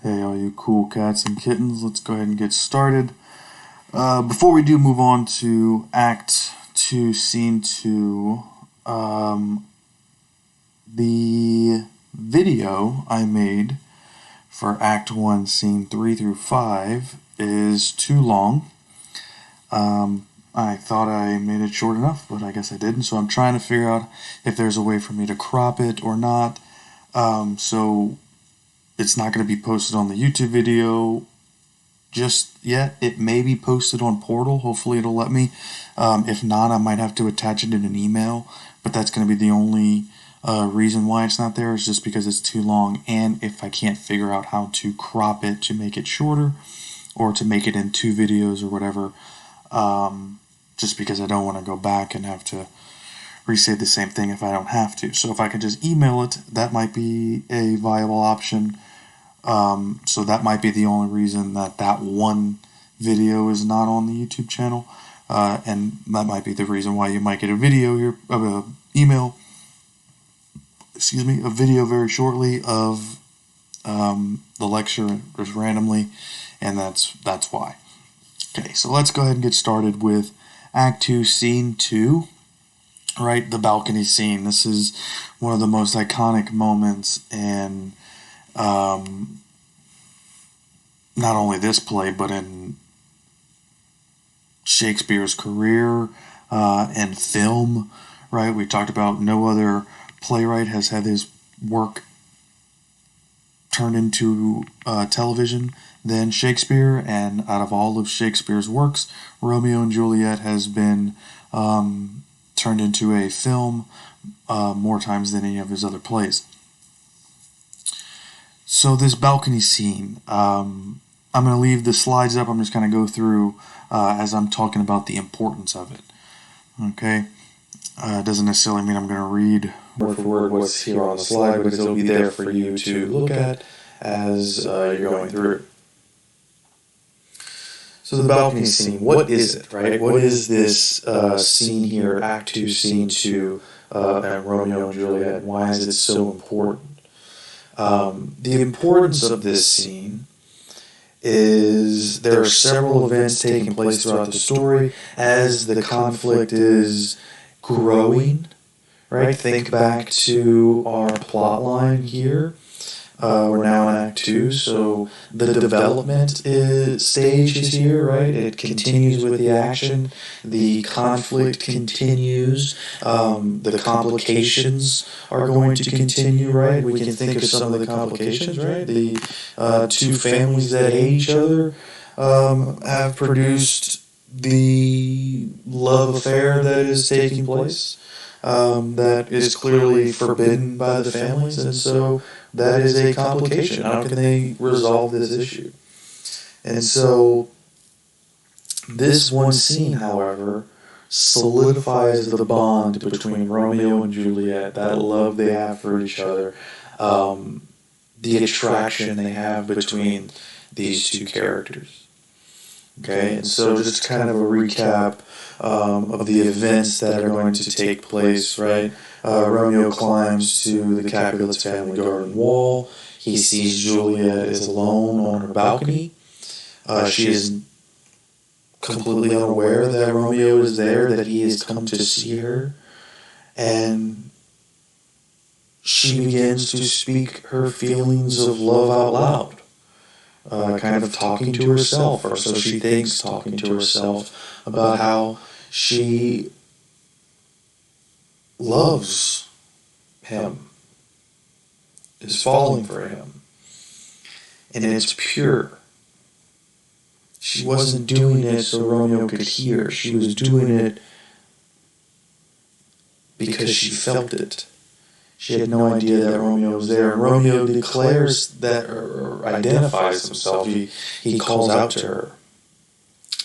Hey, all you cool cats and kittens, let's go ahead and get started. Before we do move on to Act 2, Scene 2, the video I made for Act 1, Scene 3 through 5 is too long. I thought I made it short enough, but I guess I didn't, so I'm trying to figure out if there's a way for me to crop it or not. So it's not going to be posted on the YouTube video just yet. It may be posted on Portal. Hopefully it'll let me. If not, I might have to attach it in an email, but that's going to be the only reason why it's not there, is just because it's too long, and if I can't figure out how to crop it to make it shorter or to make it in 2 videos or whatever, just because I don't want to go back and have to re-say the same thing if I don't have to. So if I could just email it, that might be a viable option. So that might be the only reason that one video is not on the YouTube channel, and that might be the reason why you might get a video here, a video very shortly of the lecture just randomly, and that's why. Okay, so let's go ahead and get started with Act 2, Scene 2. Right, the balcony scene. This is one of the most iconic moments in not only this play, but in Shakespeare's career and film. Right, we talked about no other playwright has had his work turned into television than Shakespeare, and out of all of Shakespeare's works, Romeo and Juliet has been turned into a film more times than any of his other plays. So this balcony scene, I'm going to leave the slides up. I'm just going to go through as I'm talking about the importance of it. Okay? It doesn't necessarily mean I'm going to read word for word what's here on the slide, but it'll be there for you to look at as you're going through. So the balcony scene, what is it, right? What is this scene here, Act 2, Scene 2, and Romeo and Juliet? Why is it so important? The importance of this scene is there are several events taking place throughout the story as the conflict is growing, right? Think back to our plot line here. We're now in Act 2, so the development stage is here, right? It continues with the action. The conflict continues. The complications are going to continue, right? We can think of some of the complications, right? The 2 families that hate each other have produced the love affair that is taking place. That is clearly forbidden by the families, and so that is a complication. How can they resolve this issue? And so this one scene, however, solidifies the bond between Romeo and Juliet, that love they have for each other, the attraction they have between these 2 characters. Okay, and so just kind of a recap of the events that are going to take place, right? Romeo climbs to the Capulet's family garden wall. He sees Juliet is alone on her balcony. She is completely unaware that Romeo is there, that he has come to see her. And she begins to speak her feelings of love out loud. Kind of talking to herself, or so she thinks, talking to herself about how she loves him, is falling for him, and it's pure. She wasn't doing it so Romeo could hear. She was doing it because she felt it. She had no idea that Romeo was there. And Romeo declares that, or identifies himself. He calls out to her,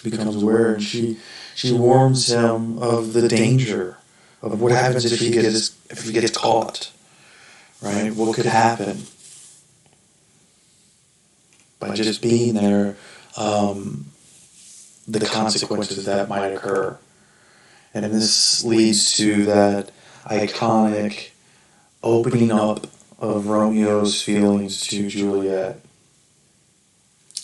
becomes aware, and she warns him of the danger of what happens if he gets caught. Right? What could happen by just being there? The consequences that might occur, and this leads to that iconic opening up of Romeo's feelings to Juliet.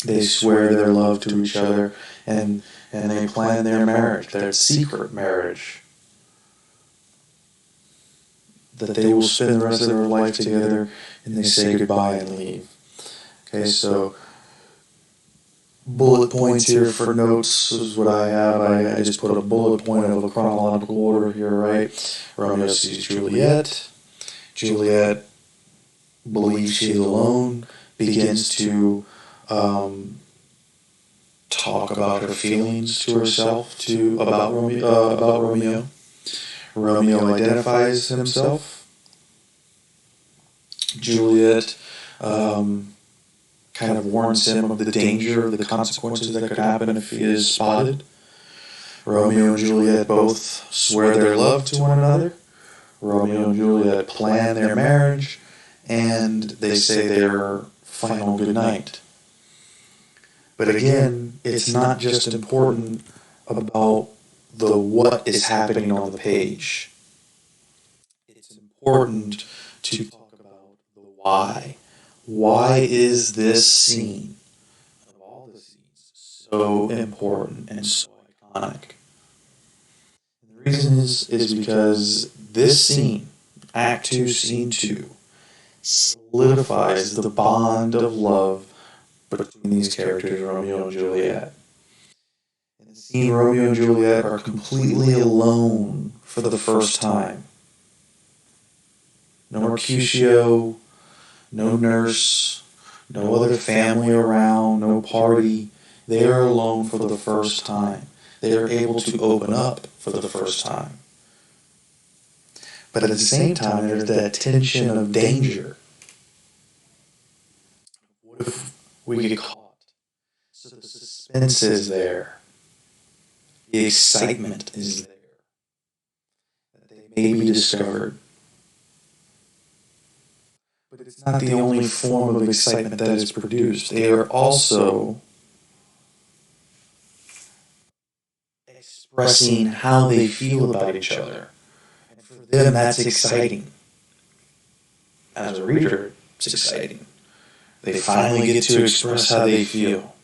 They swear their love to each other, and they plan their marriage, their secret marriage, that they will spend the rest of their life together, and they say goodbye and leave. Okay, so bullet points here for notes is what I have. I just put a bullet point of a chronological order here, right? Romeo sees Juliet. Juliet believes she's alone, begins to talk about her feelings to herself about Romeo. Romeo identifies himself. Juliet kind of warns him of the danger, the consequences that could happen if he is spotted. Romeo and Juliet both swear their love to one another. Romeo and Juliet plan their marriage, and they say their final goodnight. But again, it's not just important about the what is happening on the page. It's important to talk about the why. Why is this scene, of all the scenes, so important and so iconic? And the reason is because this scene, Act 2, Scene 2, solidifies the bond of love between these characters, Romeo and Juliet. In the scene, Romeo and Juliet are completely alone for the first time. No Mercutio, no nurse, no other family around, no party. They are alone for the first time. They are able to open up for the first time. But at the same time, there's that tension of danger. What if we get caught? So the suspense is there. The excitement is there. That they may be discovered. But it's not the only form of excitement that is produced. They are also expressing how they feel about each other. And for them, that's exciting. As a reader, it's exciting. They finally get to express how they feel.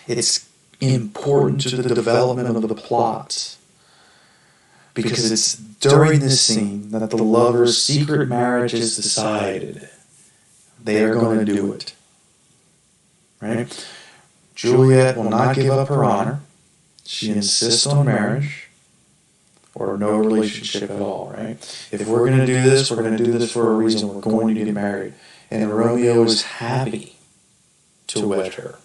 It's important to the development of the plot because it's during this scene that the lovers' secret marriage is decided. They are going to do it. Right? Juliet will not give up her honor. She insists on marriage or no relationship at all, right? If we're going to do this, we're going to do this for a reason. We're going to get married. And Romeo is happy to wed her.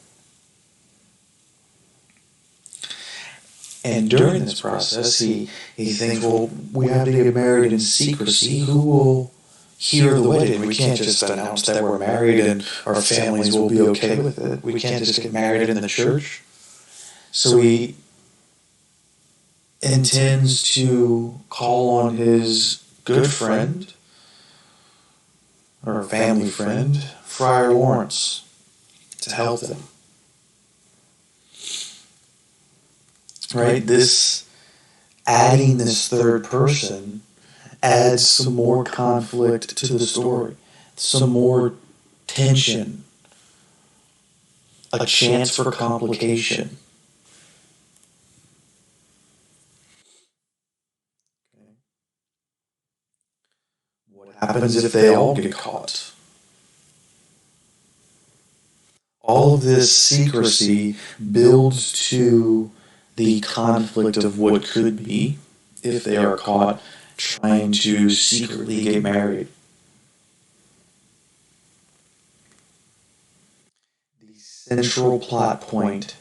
And during this process, he thinks, well, we have to get married in secrecy. Who will hear the wedding? We can't just announce that we're married and our families will be okay with it. We can't just get married in the church. So he intends to call on his good friend or family friend, Friar Lawrence, to help them. Right? This adding this third person adds some more conflict to the story, some more tension, a chance for complication. What happens if they all get caught? All of this secrecy builds to the conflict of what could be if they are caught trying to secretly get married. The central plot point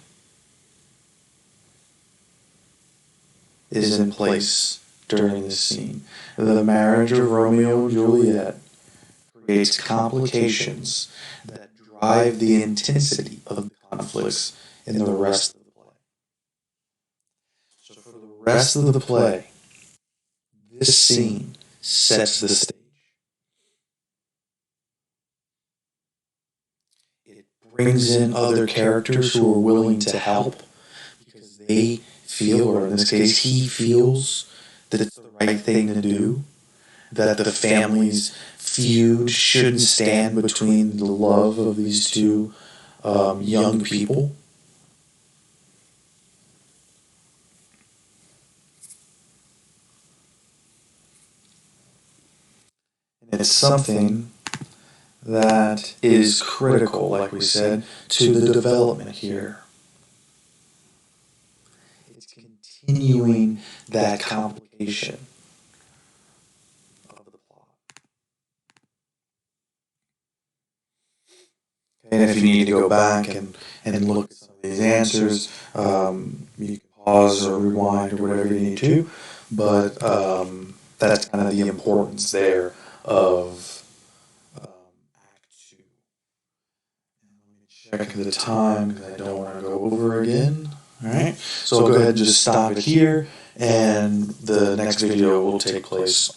is in place during this scene. The marriage of Romeo and Juliet creates complications that drive the intensity of the conflicts in the rest of the play. So for the rest of the play, this scene sets the stage. It brings in other characters who are willing to help because they feel, or in this case, he feels that it's the right thing to do, that the families feud shouldn't stand between the love of these two young people. And it's something that is critical, like we said, to the development here. It's continuing that complication of the plot. And if you need to go back and look at some of these answers, you can pause or rewind or whatever you need to. But that's kind of the importance there of Act 2. And let me check the time because I don't want to go over again. All right, so I'll go ahead and just stop it here, and the next video will take place